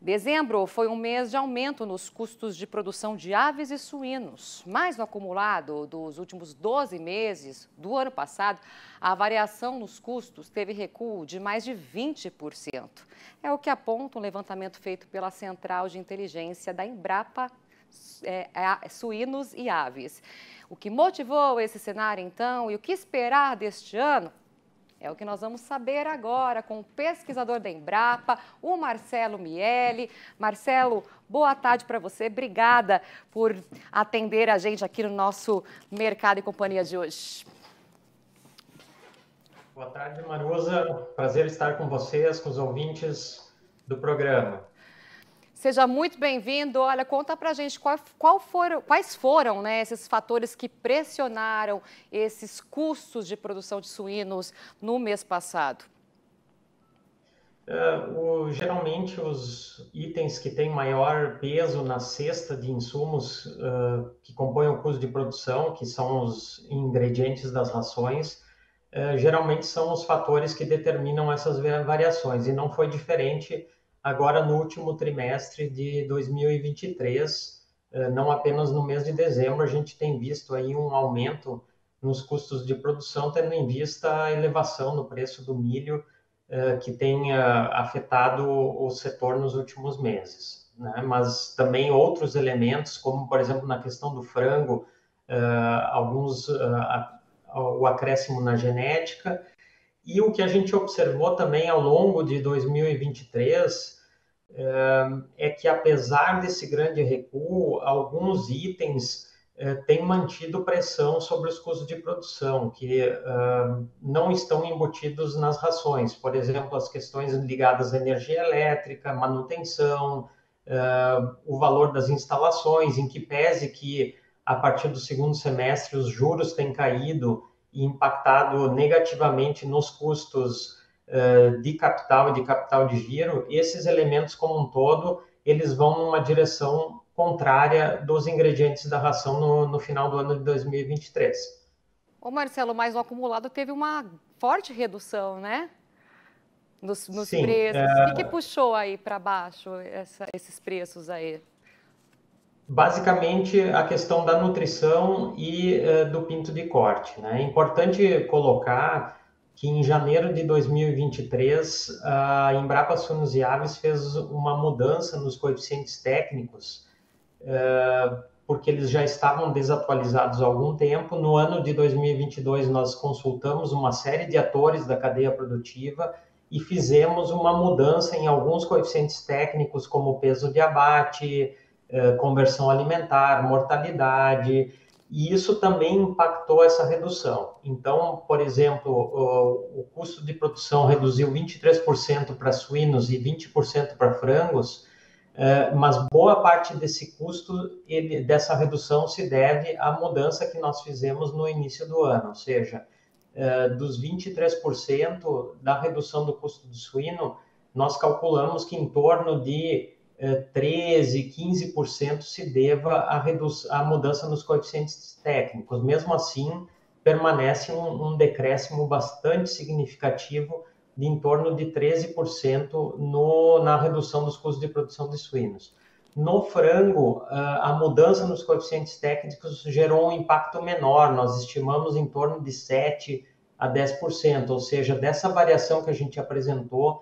Dezembro foi um mês de aumento nos custos de produção de aves e suínos. Mas no acumulado dos últimos 12 meses do ano passado, a variação nos custos teve recuo de mais de 20%. É o que aponta um levantamento feito pela Central de Inteligência da Embrapa Suínos e Aves. O que motivou esse cenário, então, e o que esperar deste ano? É o que nós vamos saber agora com o pesquisador da Embrapa, o Marcelo Miele. Marcelo, boa tarde para você. Obrigada por atender a gente aqui no nosso Mercado e Companhia de hoje. Boa tarde, Maruza. Prazer estar com vocês, com os ouvintes do programa. Seja muito bem-vindo. Olha, conta pra gente quais foram, né, esses fatores que pressionaram esses custos de produção de suínos no mês passado. Geralmente, os itens que têm maior peso na cesta de insumos que compõem o custo de produção, que são os ingredientes das rações, geralmente são os fatores que determinam essas variações. E não foi diferente agora no último trimestre de 2023, não apenas no mês de dezembro, a gente tem visto aí um aumento nos custos de produção, tendo em vista a elevação no preço do milho, que tem afetado o setor nos últimos meses, né? Mas também outros elementos, como, por exemplo, na questão do frango, o acréscimo na genética. E o que a gente observou também ao longo de 2023 é que, apesar desse grande recuo, alguns itens têm mantido pressão sobre os custos de produção, que não estão embutidos nas rações. Por exemplo, as questões ligadas à energia elétrica, manutenção, o valor das instalações, em que pese que, a partir do segundo semestre, os juros têm caído e impactado negativamente nos custos de capital e de capital de giro, esses elementos como um todo, eles vão numa direção contrária dos ingredientes da ração no final do ano de 2023. Ô Marcelo, mas o acumulado teve uma forte redução, né? Nos preços. O que puxou aí para baixo esses preços aí? Basicamente, a questão da nutrição e do pinto de corte, né? É importante colocar que em janeiro de 2023, a Embrapa Suínos e Aves fez uma mudança nos coeficientes técnicos, porque eles já estavam desatualizados há algum tempo. No ano de 2022, nós consultamos uma série de atores da cadeia produtiva e fizemos uma mudança em alguns coeficientes técnicos, como peso de abate, conversão alimentar, mortalidade, e isso também impactou essa redução. Então, por exemplo, o custo de produção reduziu 23% para suínos e 20% para frangos, mas boa parte desse custo, dessa redução, se deve à mudança que nós fizemos no início do ano, ou seja, dos 23% da redução do custo do suíno, nós calculamos que em torno de 13%, 15% se deva à mudança nos coeficientes técnicos. Mesmo assim, permanece um decréscimo bastante significativo de em torno de 13% na redução dos custos de produção de suínos. No frango, a mudança nos coeficientes técnicos gerou um impacto menor, nós estimamos em torno de 7% a 10%, ou seja, dessa variação que a gente apresentou,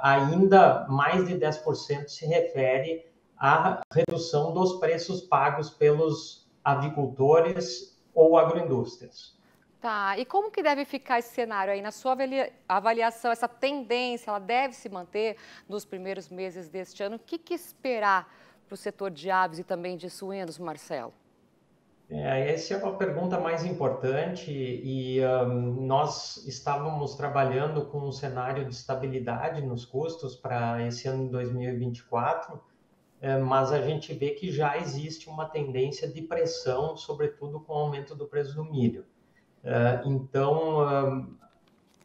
ainda mais de 10% se refere à redução dos preços pagos pelos avicultores ou agroindústrias. Tá, e como que deve ficar esse cenário aí? Na sua avaliação, essa tendência, ela deve se manter nos primeiros meses deste ano? O que esperar para o setor de aves e também de suínos, Marcelo? Essa é uma pergunta mais importante e nós estávamos trabalhando com um cenário de estabilidade nos custos para esse ano de 2024, mas a gente vê que já existe uma tendência de pressão, sobretudo com o aumento do preço do milho. Então,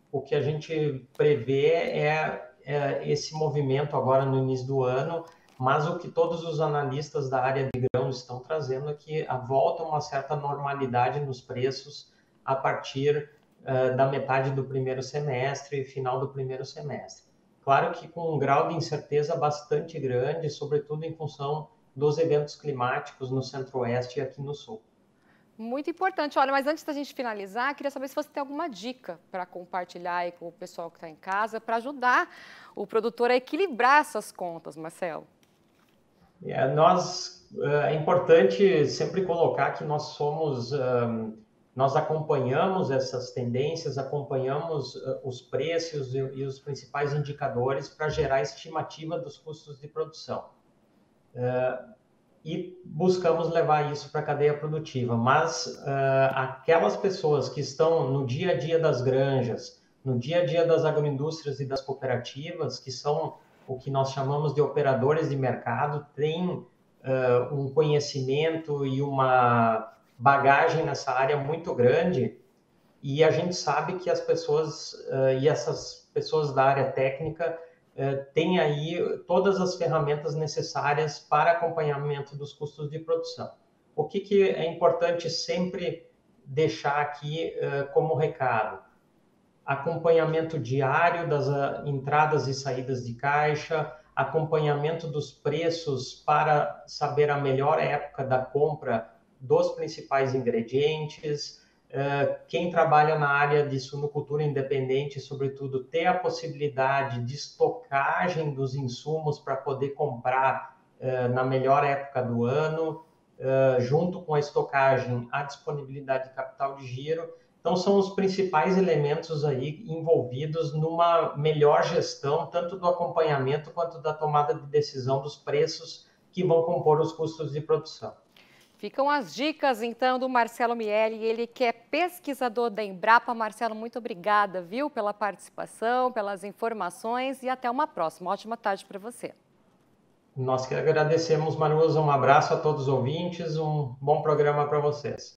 o que a gente prevê é esse movimento agora no início do ano, mas o que todos os analistas da área de grãos estão trazendo é que a volta a uma certa normalidade nos preços a partir da metade do primeiro semestre e final do primeiro semestre. claro que com um grau de incerteza bastante grande, sobretudo em função dos eventos climáticos no Centro-Oeste e aqui no Sul. Muito importante. Olha, mas antes da gente finalizar, queria saber se você tem alguma dica para compartilhar aí com o pessoal que está em casa, para ajudar o produtor a equilibrar essas contas, Marcelo. É importante sempre colocar que nós acompanhamos essas tendências, acompanhamos os preços e os principais indicadores para gerar estimativa dos custos de produção. E buscamos levar isso para a cadeia produtiva. Mas aquelas pessoas que estão no dia a dia das granjas, no dia a dia das agroindústrias e das cooperativas, que são o que nós chamamos de operadores de mercado, têm um conhecimento e uma bagagem nessa área muito grande, e a gente sabe que as pessoas e essas pessoas da área técnica têm aí todas as ferramentas necessárias para acompanhamento dos custos de produção. O que é importante sempre deixar aqui como recado? Acompanhamento diário das entradas e saídas de caixa, acompanhamento dos preços para saber a melhor época da compra dos principais ingredientes. Quem trabalha na área de suinocultura independente, sobretudo, ter a possibilidade de estocagem dos insumos para poder comprar na melhor época do ano, junto com a estocagem, a disponibilidade de capital de giro. Então, são os principais elementos aí envolvidos numa melhor gestão, tanto do acompanhamento quanto da tomada de decisão dos preços que vão compor os custos de produção. Ficam as dicas, então, do Marcelo Miele, ele que é pesquisador da Embrapa. Marcelo, muito obrigada, viu, pela participação, pelas informações e até uma próxima. Ótima tarde para você. Nós que agradecemos, Manuza. Um abraço a todos os ouvintes, um bom programa para vocês.